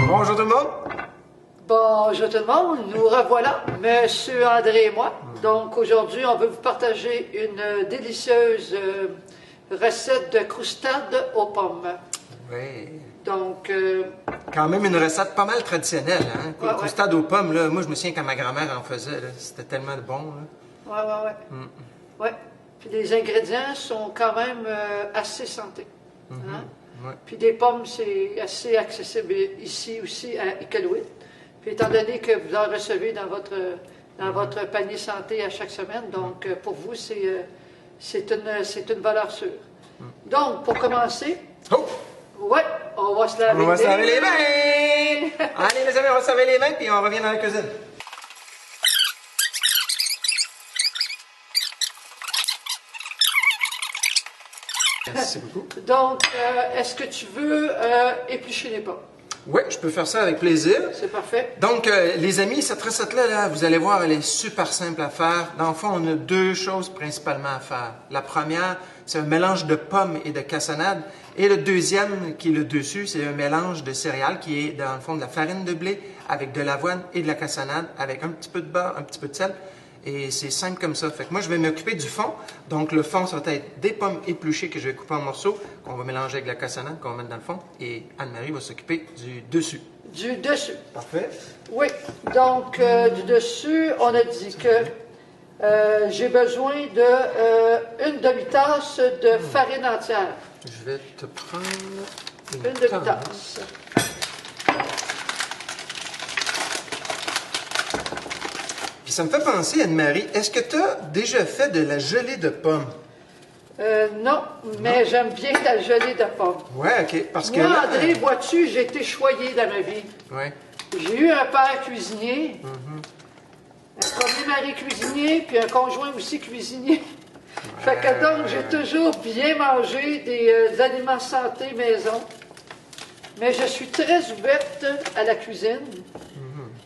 Bonjour tout le monde. Bonjour tout le monde, nous revoilà, Monsieur André et moi. Donc aujourd'hui, on veut vous partager une délicieuse recette de croustade aux pommes. Oui. Donc, Quand même une recette pas mal traditionnelle, hein? Ouais, Croustade aux pommes, là, moi je me souviens quand ma grand-mère en faisait, là, c'était tellement bon. Là. ouais. Puis les ingrédients sont quand même assez santé. Hein? Ouais. Puis des pommes, c'est assez accessible ici aussi à Iqaluit. Puis étant donné que vous en recevez dans votre panier santé à chaque semaine, donc pour vous, c'est une valeur sûre. Donc, pour commencer, Oh! ouais, on va se laver, On va se laver les mains! Allez les amis, on va se laver les mains puis on revient dans la cuisine. Merci beaucoup. Donc, est-ce que tu veux éplucher les pommes? Oui, je peux faire ça avec plaisir. C'est parfait. Donc, les amis, cette recette-là, là, vous allez voir, elle est super simple à faire. Dans le fond, on a deux choses principalement à faire. La première, c'est un mélange de pommes et de cassonade. Et le deuxième, qui est le dessus, c'est un mélange de céréales qui est, dans le fond, de la farine de blé avec de l'avoine et de la cassonade avec un petit peu de beurre, un petit peu de sel. Et c'est simple comme ça. Fait que moi, je vais m'occuper du fond. Donc, le fond, ça va être des pommes épluchées que je vais couper en morceaux, qu'on va mélanger avec la cassonade, qu'on va mettre dans le fond. Et Anne-Marie va s'occuper du dessus. Du dessus. Parfait. Oui. Donc, du dessus, on a dit que j'ai besoin d'une demi-tasse de farine entière. Je vais te prendre Une demi-tasse. Puis ça me fait penser, Anne-Marie, est-ce que tu as déjà fait de la gelée de pommes? Non, mais j'aime bien la gelée de pommes. Ouais, OK. Parce que Moi, là, André, vois-tu, j'ai été choyé dans ma vie. ouais. J'ai eu un père cuisinier, un premier mari cuisinier, puis un conjoint aussi cuisinier. Fait que donc, j'ai toujours bien mangé des aliments santé maison. Mais je suis très ouverte à la cuisine.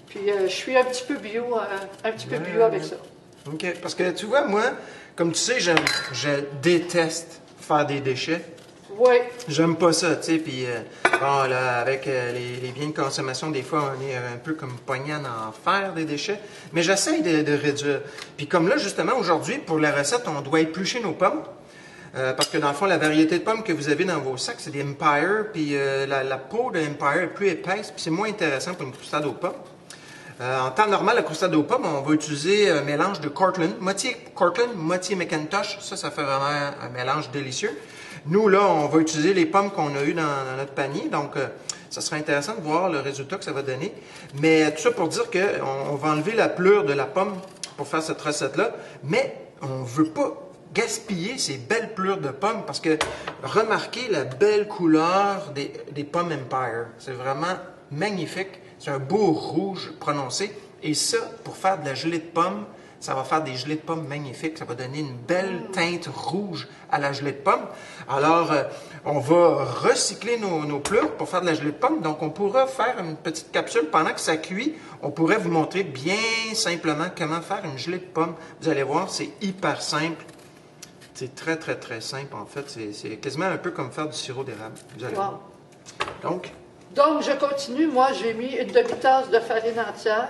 Puis je suis un petit peu bio avec ça. OK. Parce que tu vois, moi, comme tu sais, je déteste faire des déchets. Oui, J'aime pas ça, tu sais. Puis, bon, là, avec les biens de consommation, des fois, on est un peu comme pogné à en faire des déchets. Mais j'essaye de réduire. Puis, comme là, justement, aujourd'hui, pour la recette, on doit éplucher nos pommes. Parce que dans le fond, la variété de pommes que vous avez dans vos sacs, c'est des Empire. Puis, la peau de Empire est plus épaisse. Puis, c'est moins intéressant pour une croustade aux pommes. En temps normal, la croustade aux pommes, on va utiliser un mélange de Cortland, moitié Cortland, moitié McIntosh. Ça fait vraiment un mélange délicieux. Nous, là, on va utiliser les pommes qu'on a eues dans notre panier. Donc, ça sera intéressant de voir le résultat que ça va donner. Mais tout ça pour dire qu'on va enlever la pelure de la pomme pour faire cette recette-là. Mais on ne veut pas gaspiller ces belles pelures de pommes parce que remarquez la belle couleur des pommes Empire. C'est vraiment magnifique. C'est un beau rouge prononcé. Et ça, pour faire de la gelée de pommes, ça va faire des gelées de pommes magnifiques. Ça va donner une belle teinte rouge à la gelée de pommes. Alors, on va recycler nos plures pour faire de la gelée de pommes. Donc, on pourra faire une petite capsule pendant que ça cuit. On pourrait vous montrer bien simplement comment faire une gelée de pommes. Vous allez voir, c'est hyper simple. C'est très, très, très simple, en fait. C'est quasiment un peu comme faire du sirop d'érable. Vous allez voir. Donc, je continue. Moi, j'ai mis une demi-tasse de farine entière.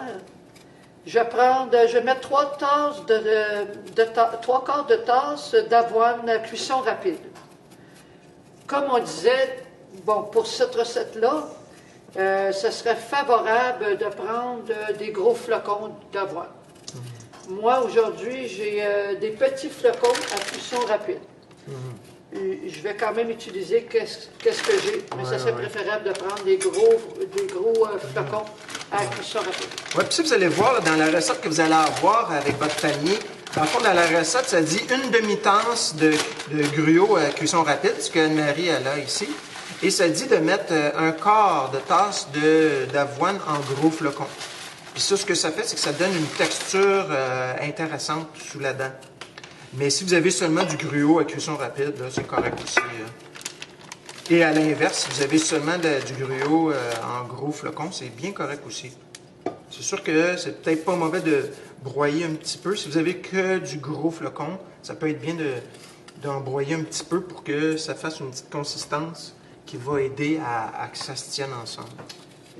Je vais mettre 3 quarts de tasse d'avoine à cuisson rapide. Comme on disait, bon, pour cette recette-là, ce serait favorable de prendre des gros flocons d'avoine. Moi, aujourd'hui, j'ai des petits flocons à cuisson rapide. Je vais quand même utiliser qu'est-ce que j'ai, mais ça serait préférable de prendre des gros flocons à cuisson rapide. Oui, puis si vous allez voir là, dans la recette que vous allez avoir avec votre panier, dans le fond, dans la recette, ça dit une demi-tasse de gruau à cuisson rapide, ce que Anne-Marie a là ici. Et ça dit de mettre un quart de tasse d'avoine en gros flocons. Puis ça, ce que ça fait, c'est que ça donne une texture intéressante sous la dent. Mais si vous avez seulement du gruau à cuisson rapide, c'est correct aussi. Et à l'inverse, si vous avez seulement du gruau en gros flocons, c'est bien correct aussi. C'est sûr que c'est peut-être pas mauvais de broyer un petit peu. Si vous avez que du gros flocon, ça peut être bien d'en broyer un petit peu pour que ça fasse une petite consistance qui va aider à que ça se tienne ensemble.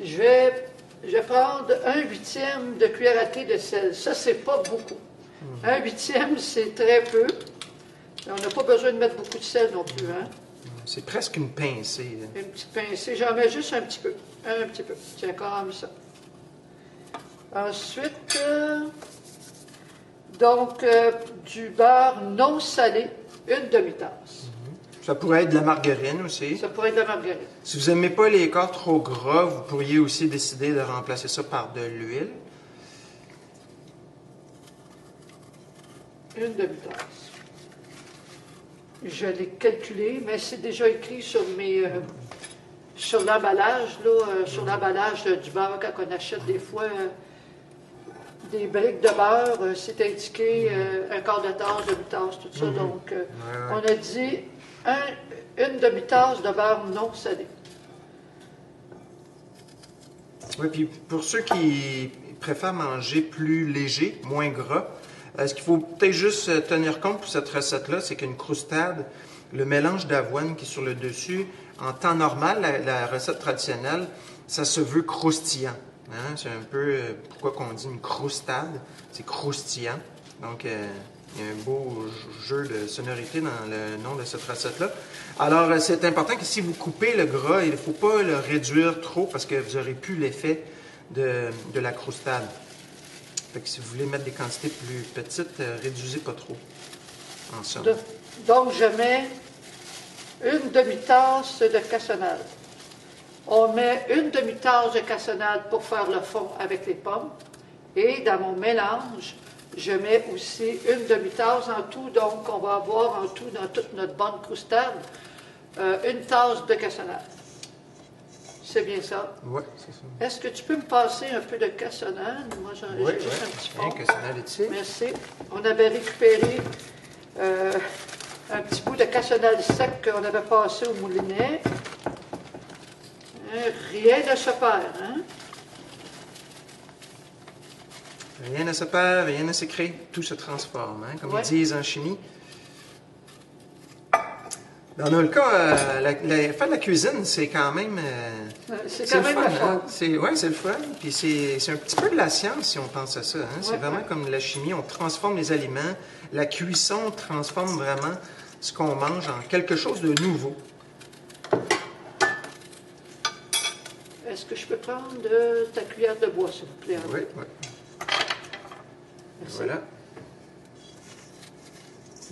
Je vais prendre 1/8 de cuillère à thé de sel. Ça, c'est pas beaucoup. 1/8, c'est très peu. On n'a pas besoin de mettre beaucoup de sel non plus, hein? C'est presque une pincée. Une petite pincée. J'en mets juste un petit peu. Un petit peu. Tiens, encore mis ça. Ensuite, du beurre non salé, une demi-tasse. Ça pourrait être de la margarine aussi. Ça pourrait être de la margarine. Si vous n'aimez pas les corps trop gras, vous pourriez aussi décider de remplacer ça par de l'huile. Une demi-tasse. Je l'ai calculé, mais c'est déjà écrit sur l'emballage, sur l'emballage du beurre, quand on achète des fois des briques de beurre, c'est indiqué un quart de tasse, demi-tasse, tout ça. Donc, on a dit une demi-tasse de beurre non salé. Oui, puis pour ceux qui préfèrent manger plus léger, moins gras, ce qu'il faut peut-être juste tenir compte pour cette recette-là, c'est qu'une croustade, le mélange d'avoine qui est sur le dessus, en temps normal, la recette traditionnelle, ça se veut croustillant. Hein? C'est un peu pourquoi qu'on dit une croustade, c'est croustillant. Donc, il y a un beau jeu de sonorité dans le nom de cette recette-là. Alors, c'est important que si vous coupez le gras, il ne faut pas le réduire trop parce que vous n'aurez plus l'effet de la croustade. Fait que si vous voulez mettre des quantités plus petites, réduisez pas trop en somme. Donc, je mets une demi-tasse de cassonade. On met une demi-tasse de cassonade pour faire le fond avec les pommes. Et dans mon mélange, je mets aussi une demi-tasse en tout. Donc, on va avoir en tout, dans toute notre bonne croustade, une tasse de cassonade. C'est bien ça? Oui, c'est ça. Est-ce que tu peux me passer un peu de cassonade? Moi, j'ai juste un petit fond. Cassonade ici. Merci. On avait récupéré un petit bout de cassonade sec qu'on avait passé au moulinet. Rien ne se perd, hein? Rien ne se perd, rien ne se crée, tout se transforme, hein, comme ils disent en chimie. Dans le cas, faire de la cuisine, c'est quand même... c'est quand même le fun. Oui, c'est le fun. Puis c'est un petit peu de la science si on pense à ça. Hein? C'est vraiment comme la chimie, on transforme les aliments. La cuisson transforme vraiment ce qu'on mange en quelque chose de nouveau. Est-ce que je peux prendre ta cuillère de bois, s'il vous plaît? Oui, oui. Voilà.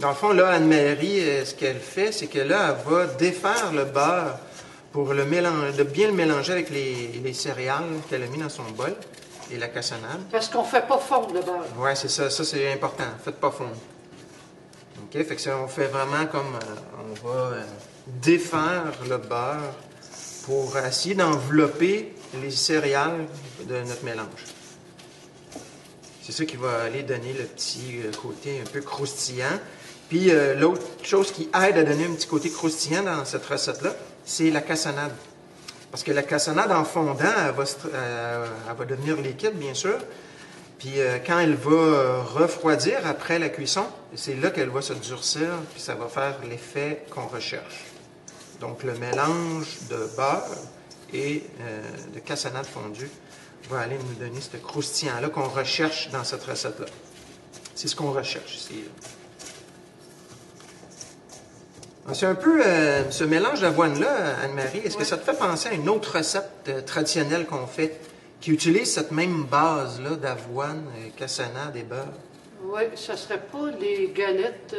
Dans le fond, là, Anne-Marie, ce qu'elle fait, c'est que là, elle va défaire le beurre pour de bien le mélanger avec les céréales qu'elle a mis dans son bol et la cassonade. Parce qu'on ne fait pas fondre le beurre. Oui, c'est ça. Ça, c'est important. Faites pas fondre. OK? Fait que ça, on fait vraiment comme... on va défaire le beurre pour essayer d'envelopper les céréales de notre mélange. C'est ça qui va aller donner le petit côté un peu croustillant. Puis l'autre chose qui aide à donner un petit côté croustillant dans cette recette-là, c'est la cassonade. Parce que la cassonade en fondant, elle va devenir liquide, bien sûr. Puis quand elle va refroidir après la cuisson, c'est là qu'elle va se durcir, puis ça va faire l'effet qu'on recherche. Donc le mélange de beurre et de cassonade fondue va aller nous donner ce croustillant-là qu'on recherche dans cette recette-là. C'est ce qu'on recherche ici. C'est un peu ce mélange d'avoine-là, Anne-Marie, est-ce que ça te fait penser à une autre recette traditionnelle qu'on fait qui utilise cette même base-là d'avoine, cassonade et beurre? Oui, ça serait pas les galettes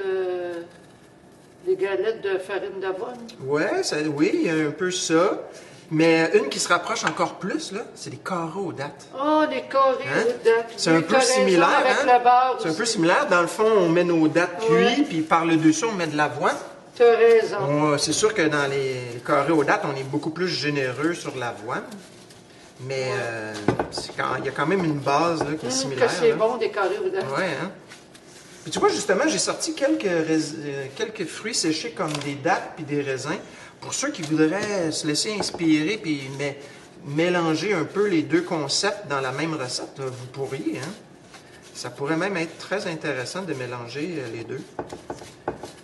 de farine d'avoine? Ouais, oui, il y a un peu ça. Mais une qui se rapproche encore plus, là, c'est les carrés aux dattes. Oh, les carrés aux dattes. C'est un peu similaire, avec hein? le beurre C'est un aussi. peu similaire. Dans le fond, on met nos dattes cuites, puis par le dessus, on met de l'avoine. Tu as raison. C'est sûr que dans les carrés aux dattes, on est beaucoup plus généreux sur l'avoine. Mais il y a quand même une base là, qui est similaire. Que c'est là. bon, des carrés aux dattes. Oui, hein? Puis tu vois, justement, j'ai sorti quelques fruits séchés comme des dattes puis des raisins. Pour ceux qui voudraient se laisser inspirer puis mélanger un peu les deux concepts dans la même recette, vous pourriez. Hein? Ça pourrait même être très intéressant de mélanger les deux.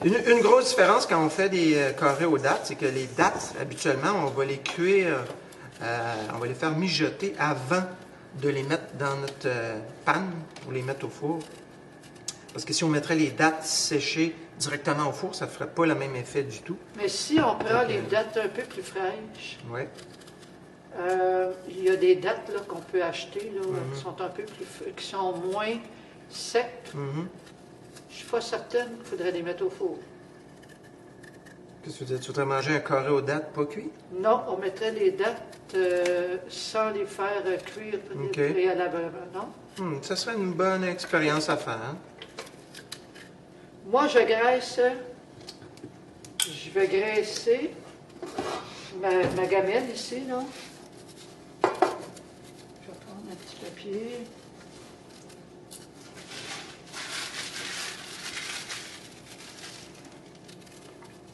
Une grosse différence quand on fait des carrés aux dattes, c'est que les dattes, habituellement, on va les cuire, on va les faire mijoter avant de les mettre dans notre panne pour les mettre au four. Parce que si on mettrait les dattes séchées directement au four, ça ne ferait pas le même effet du tout. Mais si on prend les dattes un peu plus fraîches, Ouais. il y a des dattes là, qu'on peut acheter là, qui sont un peu plus qui sont moins secs. Je suis pas certaine qu'il faudrait les mettre au four. Qu'est-ce que tu veux dire? Tu voudrais manger un carré aux dattes pas cuit? Non, on mettrait les dattes sans les faire cuire préalablement, non? Ça serait une bonne expérience à faire. Hein? Moi, je vais graisser ma gamelle ici, là. Je vais prendre un petit papier.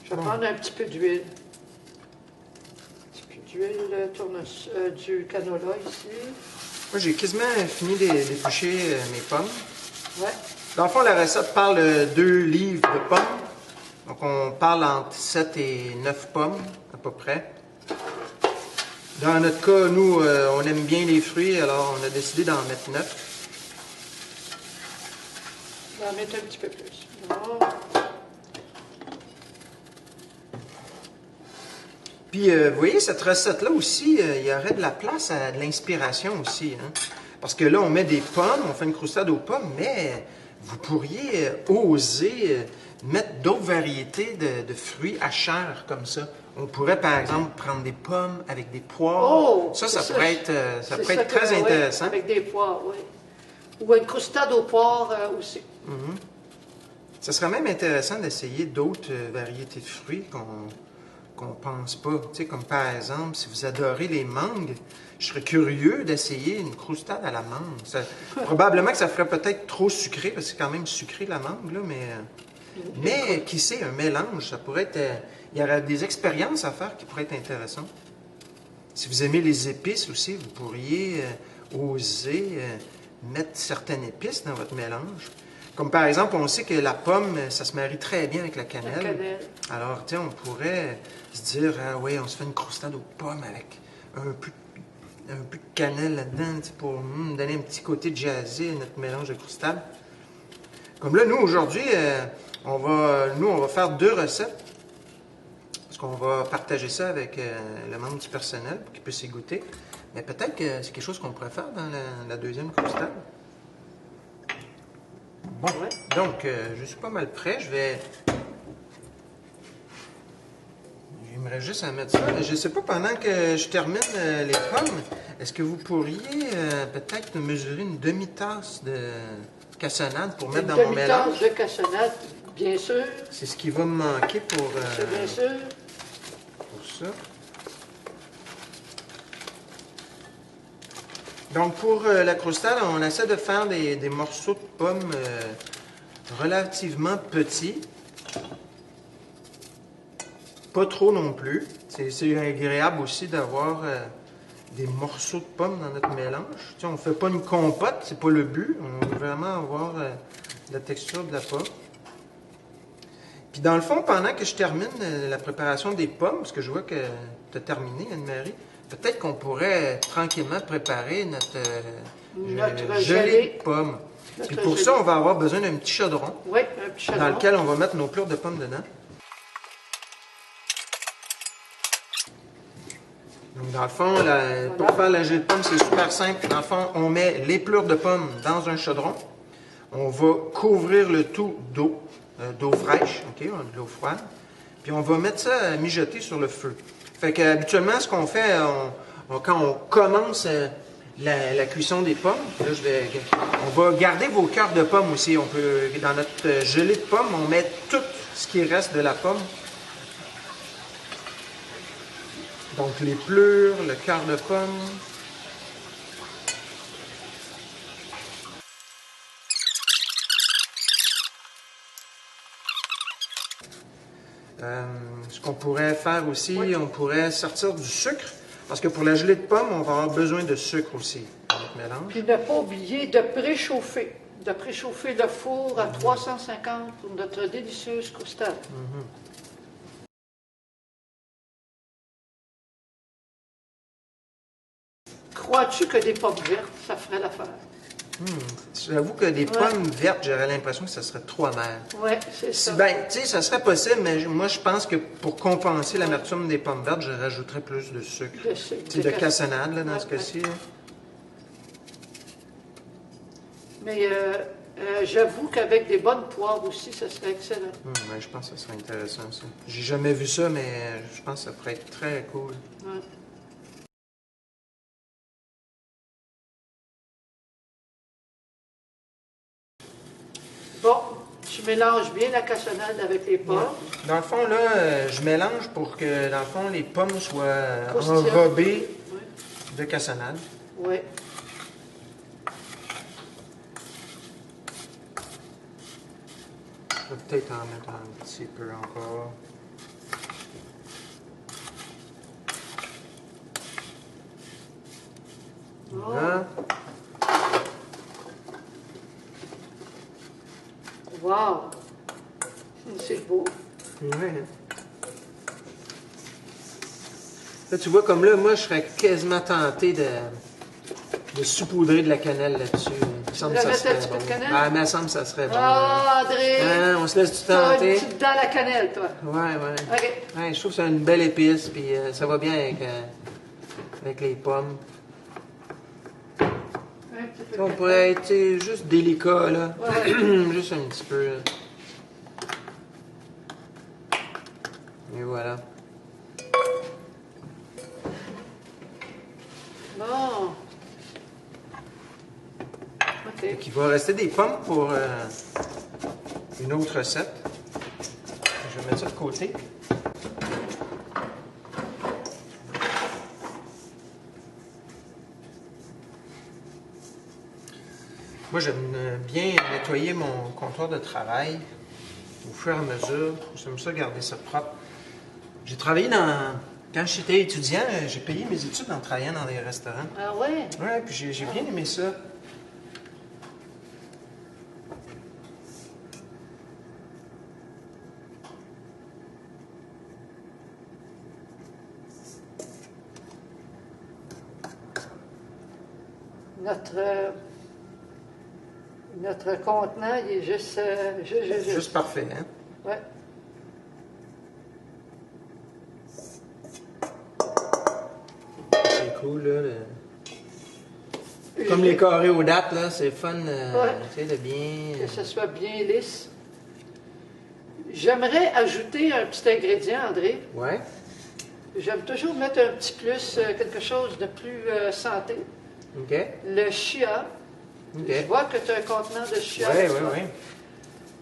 Je vais prendre un petit peu d'huile. Un petit peu d'huile, du canola ici. Moi, j'ai quasiment fini d'éplucher mes pommes. Ouais. Dans le fond, la recette parle de 2 livres de pommes. Donc, on parle entre 7 et 9 pommes, à peu près. Dans notre cas, nous, on aime bien les fruits, alors on a décidé d'en mettre 9. Je vais en mettre un petit peu plus. Voilà. Puis, vous voyez, cette recette-là aussi, il y aurait de la place à de l'inspiration aussi. Hein? Parce que là, on met des pommes, on fait une croustade aux pommes, mais vous pourriez oser mettre d'autres variétés de fruits à chair comme ça. On pourrait, par exemple, prendre des pommes avec des poires. Oh, ça pourrait être très intéressant. Oui, avec des poires, oui. Ou une croustade aux poires aussi. Ça serait même intéressant d'essayer d'autres variétés de fruits qu'on pense pas. Tu sais, comme par exemple, si vous adorez les mangues, je serais curieux d'essayer une croustade à la mangue. Probablement que ça ferait peut-être trop sucré, parce que c'est quand même sucré la mangue, là, mais qui sait, un mélange, ça pourrait être... il y aurait des expériences à faire qui pourraient être intéressantes. Si vous aimez les épices aussi, vous pourriez oser mettre certaines épices dans votre mélange. Comme par exemple, on sait que la pomme, ça se marie très bien avec la cannelle. La cannelle. Alors, tu sais, on pourrait se dire, ah oui, on se fait une croustade aux pommes avec un peu de cannelle là-dedans, pour donner un petit côté jazzy à notre mélange de croustade. Comme là, nous, aujourd'hui, on va faire 2 recettes. Parce qu'on va partager ça avec le membre du personnel pour qu'il puisse y goûter. Mais peut-être que c'est quelque chose qu'on pourrait faire dans la deuxième croustade. Bon, donc, je suis pas mal prêt. J'aimerais juste en mettre ça. Je ne sais pas, pendant que je termine les pommes, est-ce que vous pourriez peut-être mesurer une demi-tasse de cassonade pour mettre dans mon mélange? Une demi-tasse de cassonade, bien sûr. C'est ce qui va me manquer pour... C'est bien sûr. Pour ça. Donc, pour la croustade, on essaie de faire des morceaux de pommes relativement petits. Pas trop non plus. C'est agréable aussi d'avoir des morceaux de pommes dans notre mélange. Tu sais, on ne fait pas une compote, c'est pas le but. On veut vraiment avoir la texture de la pomme. Puis dans le fond, pendant que je termine la préparation des pommes, parce que je vois que tu as terminé, Anne-Marie, peut-être qu'on pourrait tranquillement préparer notre gelée de pommes. Puis pour ça, on va avoir besoin d'un petit chaudron. Oui, un petit chaudron. Dans lequel on va mettre nos plures de pommes dedans. Donc, dans le fond, pour faire la gelée de pommes, c'est super simple. Dans le fond, on met les plures de pommes dans un chaudron. On va couvrir le tout d'eau, d'eau fraîche, OK, de l'eau froide. Puis on va mettre ça à mijoter sur le feu. Fait qu'habituellement, ce qu'on fait, quand on commence la cuisson des pommes, là, on va garder vos cœurs de pommes aussi. On peut, dans notre gelée de pommes, on met tout ce qui reste de la pomme. Donc les plures, le cœur de pomme. Ce qu'on pourrait faire aussi, on pourrait sortir du sucre. Parce que pour la gelée de pommes, on va avoir besoin de sucre aussi dans notre mélange. Puis ne pas oublier de préchauffer. De préchauffer le four à 350 pour notre délicieuse croustade. Crois-tu que des pommes vertes, ça ferait l'affaire? J'avoue que des pommes vertes, j'aurais l'impression que ça serait trop amer. Oui, c'est ça. Ben, tu sais, ça serait possible, mais moi, je pense que pour compenser l'amertume des pommes vertes, je rajouterais plus de sucre. De cassonade, là, dans ce cas-ci. Mais j'avoue qu'avec des bonnes poires aussi, ça serait excellent. Ouais, je pense que ça serait intéressant, ça. J'ai jamais vu ça, mais je pense que ça pourrait être très cool. Ouais. Bon, tu mélanges bien la cassonade avec les pommes. Dans le fond, là, je mélange pour que, dans le fond, les pommes soient enrobées de cassonade. Oui. Je vais peut-être en mettre un petit peu encore. Voilà. Wow! C'est beau. Ouais. Là, tu vois, comme là, moi, je serais quasiment tenté de saupoudrer de la cannelle là-dessus. Il me semble que ça serait bon. Ah, mais il me semble que ça serait bon. Ah, André! On se laisse du tenter. Tu dans la cannelle, toi. Ouais. OK. Ouais, je trouve que c'est une belle épice, puis ça va bien avec les pommes. On pourrait être juste délicat, là. Ouais. Juste un petit peu. Là. Et voilà. Bon. OK. Donc, il va rester des pommes pour une autre recette. Je vais mettre ça de côté. Moi, j'aime bien nettoyer mon comptoir de travail au fur et à mesure. J'aime ça garder ça propre. J'ai travaillé quand j'étais étudiant, j'ai payé mes études en travaillant dans des restaurants. Ah ouais? Ouais, puis j'ai bien aimé ça. Notre contenant, il est juste... Juste parfait, hein? Ouais. C'est cool, là. Comme les carrés aux dates, là, c'est fun, tu sais, de bien... Que ce soit bien lisse. J'aimerais ajouter un petit ingrédient, André. Ouais. J'aime toujours mettre un petit plus, quelque chose de plus santé. OK. Le chia. OK. Je vois que tu as un contenant de chia. Oui.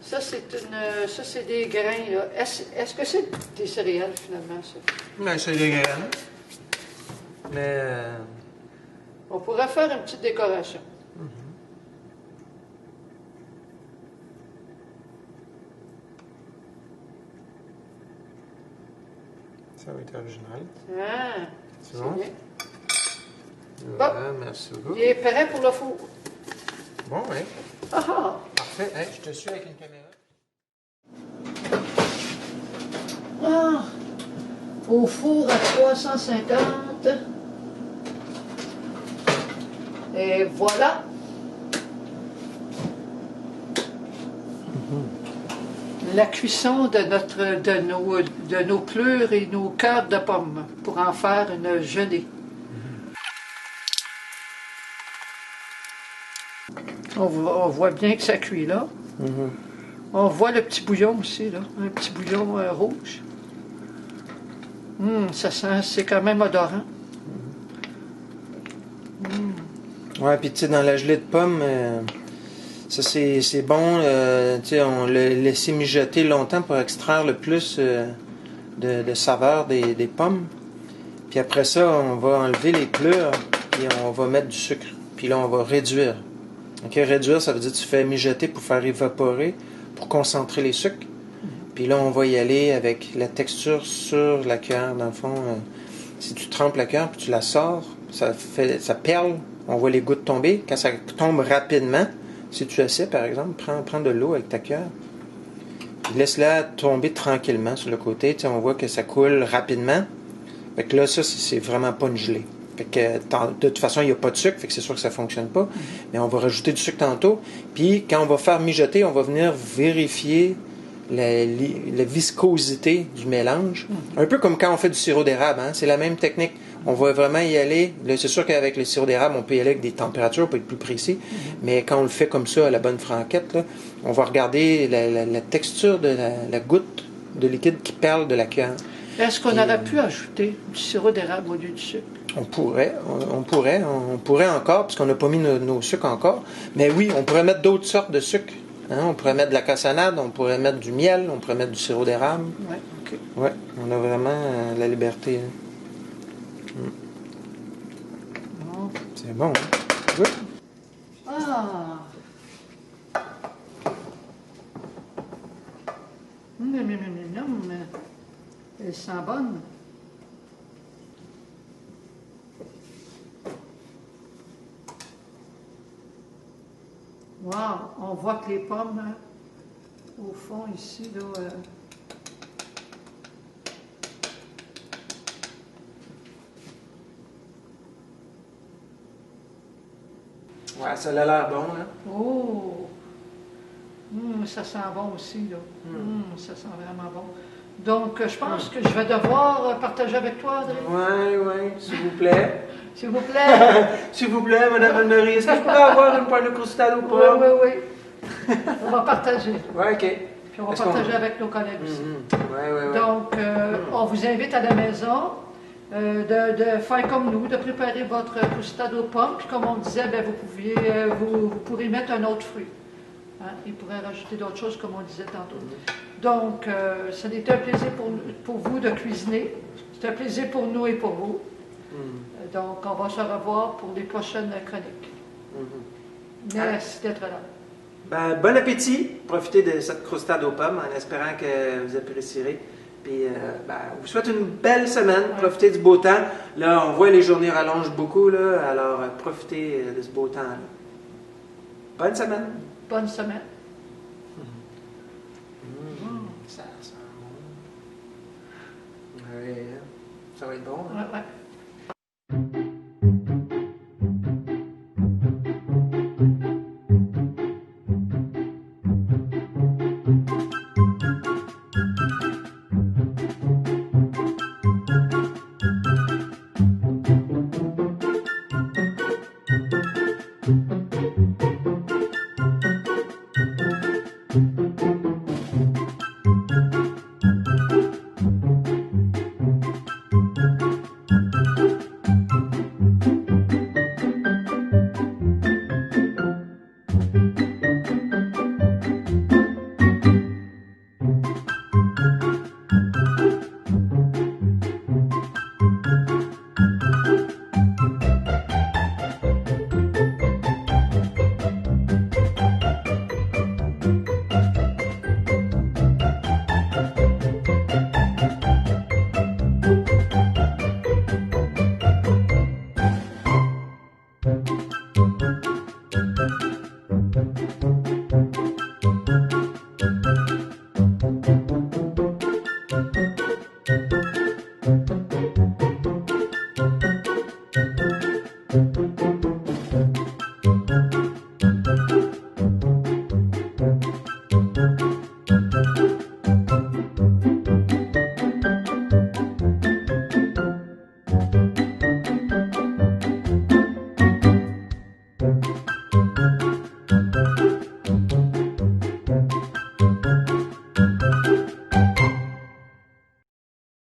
Ça, c'est des grains, là. Est-ce que c'est des céréales, finalement, ça? Ben, c'est des graines. Mais... On pourrait faire une petite décoration. Ça va être original. Ah, C'est bon? bien. Voilà, merci beaucoup. Il est prêt pour le four. Bon, oui. Ah ah! Parfait. Hey, je te suis avec une caméra. Ah, au four à 350. Et voilà. La cuisson de nos pleurs et nos cœurs de pommes pour en faire une gelée. On voit bien que ça cuit là. On voit le petit bouillon aussi, là. Un petit bouillon rouge. Ça sent, c'est quand même odorant. Ouais, puis tu sais, dans la gelée de pommes, ça c'est bon. Tu sais, on l'a laissé mijoter longtemps pour extraire le plus de saveur des pommes. Puis après ça, on va enlever les pleurs, puis on va mettre du sucre. Puis là, on va réduire. Ok, réduire, ça veut dire que tu fais mijoter pour faire évaporer, pour concentrer les sucres. Puis là, on va y aller avec la texture sur la cuillère. Dans le fond, si tu trempes la cuillère puis tu la sors, ça perle. On voit les gouttes tomber. Quand ça tombe rapidement, si tu essaies, par exemple, prends de l'eau avec ta cuillère. Puis laisse-la tomber tranquillement sur le côté. Tu sais, on voit que ça coule rapidement. Fait que là, ça, c'est vraiment pas une gelée. Fait que, de toute façon, il n'y a pas de sucre, fait que c'est sûr que ça ne fonctionne pas. Mais on va rajouter du sucre tantôt. Puis, quand on va faire mijoter, on va venir vérifier la viscosité du mélange. Un peu comme quand on fait du sirop d'érable. Hein? C'est la même technique. On va vraiment y aller. Là, c'est sûr qu'avec le sirop d'érable, on peut y aller avec des températures pour être plus précis. Mais quand on le fait comme ça, à la bonne franquette, là, on va regarder la texture de la goutte de liquide qui perle de la cuillère. Est-ce qu'on aurait pu ajouter du sirop d'érable au lieu du sucre? On pourrait encore, parce qu'on n'a pas mis nos sucres encore. Mais oui, on pourrait mettre d'autres sortes de sucre. Hein? On pourrait mettre de la cassonade, on pourrait mettre du miel, on pourrait mettre du sirop d'érable. Oui, OK. Oui, on a vraiment la liberté. Hein. Bon. C'est bon. Hein? Oui. Ah! Elle sent bonne. Wow! On voit que les pommes, hein, au fond, ici, là... Ouais, ça a l'air bon, là. Oh! Ça sent bon aussi, là. Ça sent vraiment bon. Donc, je pense que je vais devoir partager avec toi, André. Oui, s'il vous plaît. S'il vous plaît. S'il vous plaît, Madame Anne-Marie, est-ce que je pourrais avoir une poêle de crustade ou Oui, pas? oui. On va partager. Oui, OK. Puis on va partager avec nos collègues aussi. Oui. Donc, on vous invite à la maison de faire comme nous, de préparer votre crustade aux pommes. Puis comme on disait, ben, vous pourrez mettre un autre fruit. Hein? Il pourrait rajouter d'autres choses, comme on disait tantôt. Donc, ça a été un plaisir pour vous de cuisiner. C'est un plaisir pour nous et pour vous. Donc, on va se revoir pour les prochaines chroniques. Merci d'être là. Ben, bon appétit. Profitez de cette crustade aux pommes en espérant que vous apprécierez. Puis, on vous souhaite une belle semaine. Profitez du beau temps. Là, on voit les journées rallongent beaucoup, là, alors profitez de ce beau temps-là. Bonne semaine. Bonne semaine. Ça sent bon. Oui, ça va être bon. Hein? Ouais.